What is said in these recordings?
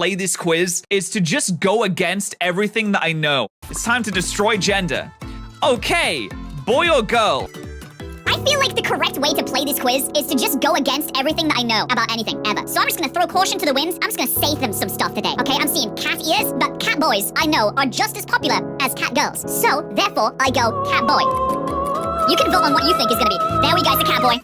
play this quiz is to just go against everything that I know. It's time to destroy gender. Okay, boy or girl? I feel like the correct way to play this quiz is to just go against everything that I know about anything, ever. So I'm just gonna throw caution to the winds. I'm just gonna say them some stuff today, okay? I'm seeing cat ears, but cat boys, I know, are just as popular as cat girls. So, therefore, I go cat boy. You can vote on what you think is gonna be. There we go, it's a cat boy.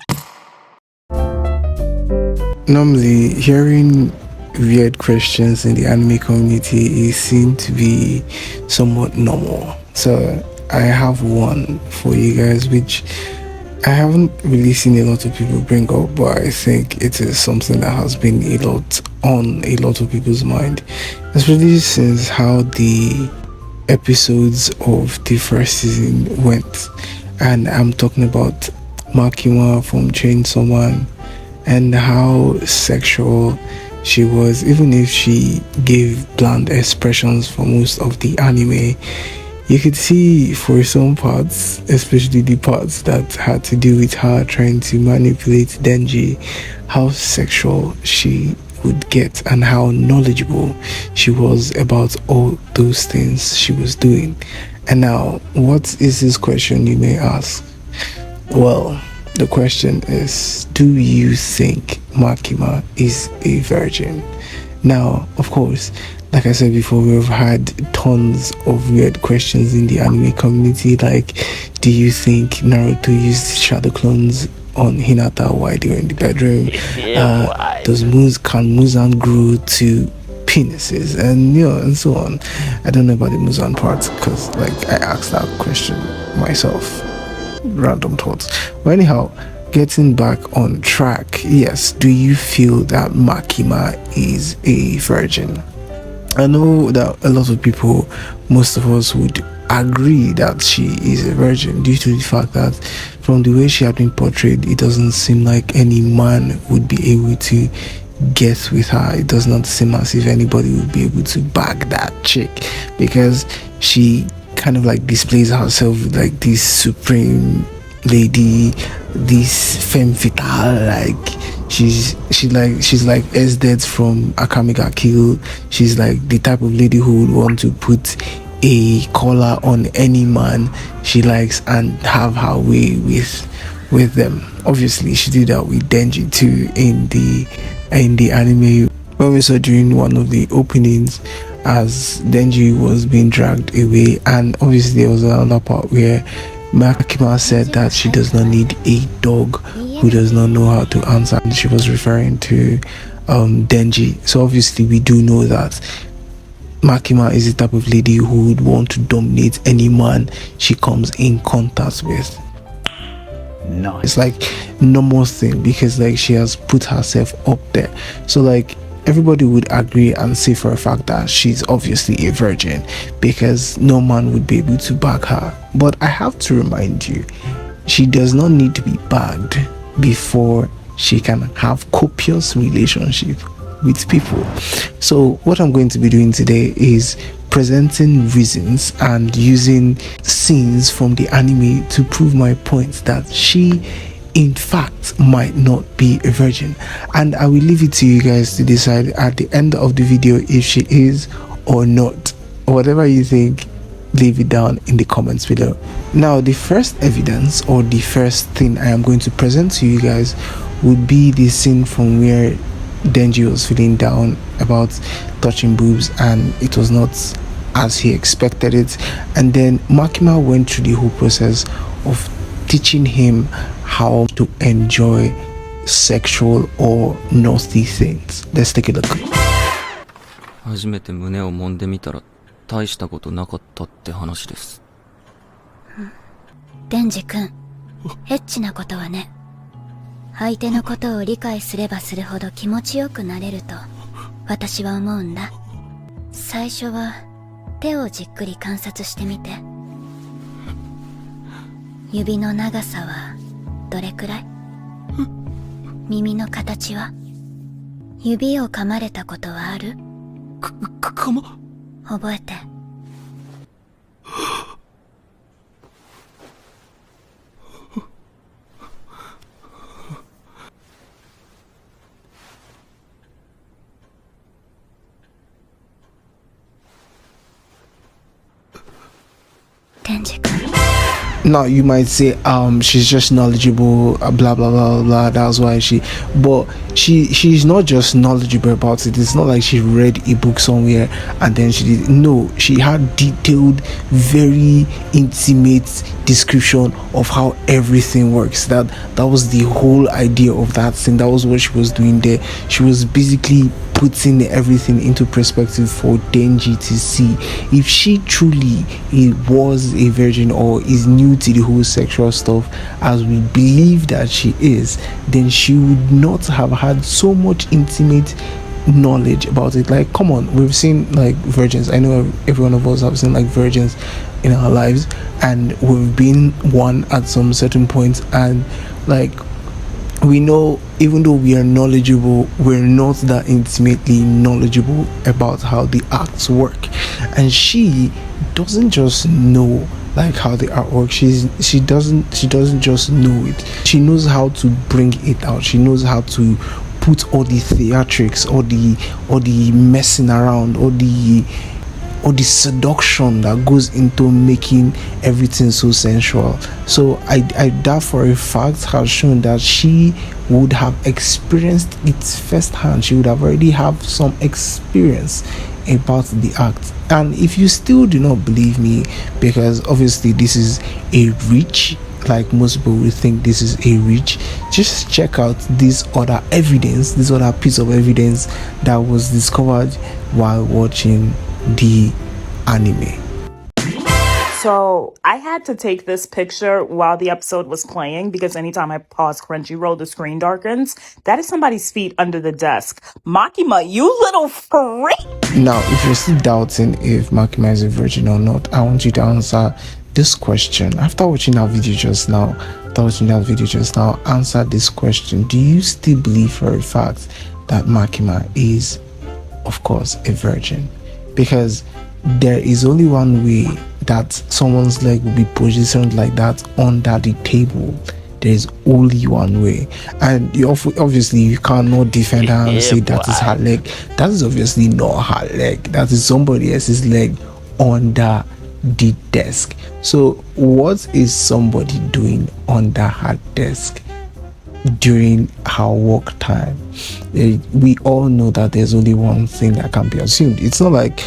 Normally, hearing weird questions in the anime community is seen to be somewhat normal. So, I have one for you guys, which I haven't really seen a lot of people bring up, but I think it is something that has been on a lot of people's mind, especially since how the episodes of the first season went. And I'm talking about Makima from Chainsaw Man and how sexual she was, even if she gave bland expressions for most of the anime. You could see for some parts, especially the parts that had to do with her trying to manipulate Denji, how sexual she would get and how knowledgeable she was about all those things she was doing. And now, what is this question, you may ask? Well, the question is, do you think Makima is a virgin? Now, of course, like I said before, we've had tons of weird questions in the anime community, like, do you think Naruto used shadow clones on Hinata while they were in the bedroom? Can Muzan grow to penises? And and so on. I don't know about the Muzan part, because I asked that question myself. Random thoughts. But anyhow, getting back on track, yes, do you feel that Makima is a virgin? I know that a lot of people, most of us, would agree that she is a virgin due to the fact that from the way she had been portrayed, it doesn't seem like any man would be able to get with her. It does not seem as if anybody would be able to bag that chick, because she kind of displays herself with this supreme lady, this femme fatale, she's like Esdet from Akame ga Kill. She's the type of lady who would want to put a collar on any man she likes and have her way with them. Obviously, she did that with Denji too in the anime, when we saw during one of the openings as Denji was being dragged away. And obviously there was another part where Makima said that she does not need a dog who does not know how to answer, and she was referring to Denji. So obviously we do know that Makima is the type of lady who would want to dominate any man she comes in contact with. No, it's normal thing, because she has put herself up there. So everybody would agree and say for a fact that she's obviously a virgin, because no man would be able to bag her. But I have to remind you, she does not need to be bagged before she can have copious relationship with people. So what I'm going to be doing today is presenting reasons and using scenes from the anime to prove my point that she in fact might not be a virgin, and I will leave it to you guys to decide at the end of the video if she is or not. Whatever you think, leave it down in the comments below. Now, the first evidence, or the first thing I am going to present to you guys, would be the scene from where Denji was feeling down about touching boobs and it was not as he expected it, and then Makima went through the whole process of teaching him how to enjoy sexual or naughty things. Let's take a look. 初めて胸を揉んでみたら大したことなかったって話です。デンジ君、エッチなことはね、相手のことを理解すればするほど気持ちよくなれると私は思うんだ。最初は手をじっくり観察してみて。指の長さはどれくらい？耳の形は？指を噛まれたことはある？覚えて。ンジ君。 Now you might say she's just knowledgeable, blah blah blah blah, that's why but she's not just knowledgeable about it. It's not like she read a book somewhere and then she did. No, she had detailed, very intimate description of how everything works. That was the whole idea of that thing. That was what she was doing there. She was basically putting everything into perspective for Denji to see if she truly was a virgin or is new to the whole sexual stuff as we believe that she is. Then she would not have had so much intimate knowledge about it. Like, come on, we've seen like virgins. I know every one of us have seen like virgins in our lives, and we've been one at some certain point, and like we know, even though we are knowledgeable, we're not that intimately knowledgeable about how the acts work. And she doesn't just know like how the art works. She doesn't just know it. She knows how to bring it out. She knows how to put all the theatrics, or the messing around, or the seduction that goes into making everything so sensual. So I that for a fact has shown that she would have experienced it firsthand. She would have already have some experience about the act. And if you still do not believe me, because obviously this is a reach, like most people will think this is a reach, just check out this other evidence, this other piece of evidence that was discovered while watching the anime. So I had to take this picture while the episode was playing because anytime I pause Crunchyroll, the screen darkens. That is somebody's feet under the desk. Makima, you little freak! Now, if you're still doubting if Makima is a virgin or not, I want you to answer this question. After watching that video just now, answer this question. Do you still believe for a fact that Makima is, of course, a virgin? Because there is only one way that someone's leg will be positioned like that under the table. There is only one way, and obviously you cannot defend her and say that is her leg. That is obviously not her leg. That is somebody else's leg under the desk. So what is somebody doing under her desk during her work time? We all know that there's only one thing that can be assumed. It's not like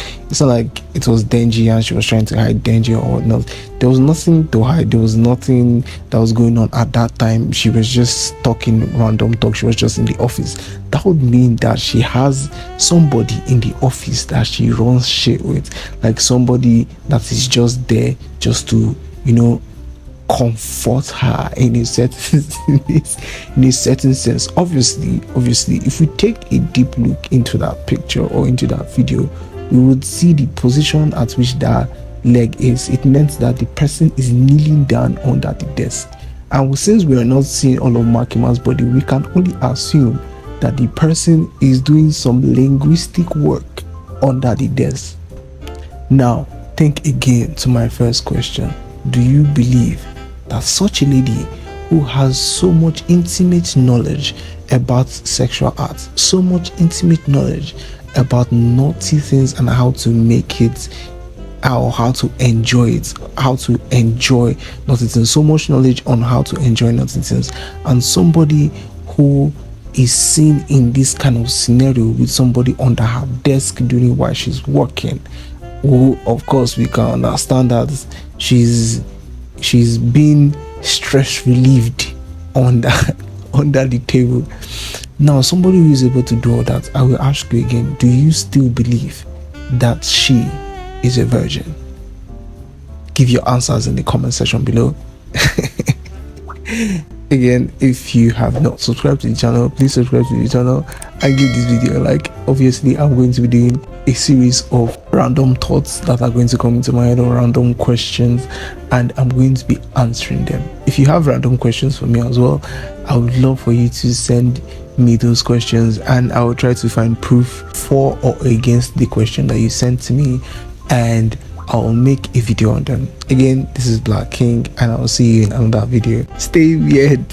it was Denji and she was trying to hide Denji or whatnot. There was nothing to hide. There was nothing that was going on at that time. She was just talking random talk. She was just in the office. That would mean that she has somebody in the office that she runs shit with, like somebody that is just there just to, comfort her in a certain sense. Obviously, if we take a deep look into that picture or into that video, we would see the position at which that leg is. It meant that the person is kneeling down under the desk. And since we are not seeing all of Makima's body, we can only assume that the person is doing some linguistic work under the desk. Now, think again to my first question. Do you believe that such a lady who has so much intimate knowledge about sexual arts, so much intimate knowledge about naughty things and how to make it, or how to enjoy it, how to enjoy naughty things, so much knowledge on how to enjoy naughty things, and somebody who is seen in this kind of scenario with somebody under her desk during while she's working, who of course we can understand that she's been stress relieved under the table. Now, somebody who is able to do all that, I will ask you again, do you still believe that she is a virgin? Give your answers in the comment section below. Again, if you have not subscribed to the channel, please subscribe to the channel and give this video a like. Obviously, I'm going to be doing a series of random thoughts that are going to come into my head, or random questions, and I'm going to be answering them. If you have random questions for me as well, I would love for you to send me those questions, and I will try to find proof for or against the question that you sent to me, and I'll make a video on them. Again, this is Black King, and I'll see you in another video. Stay weird.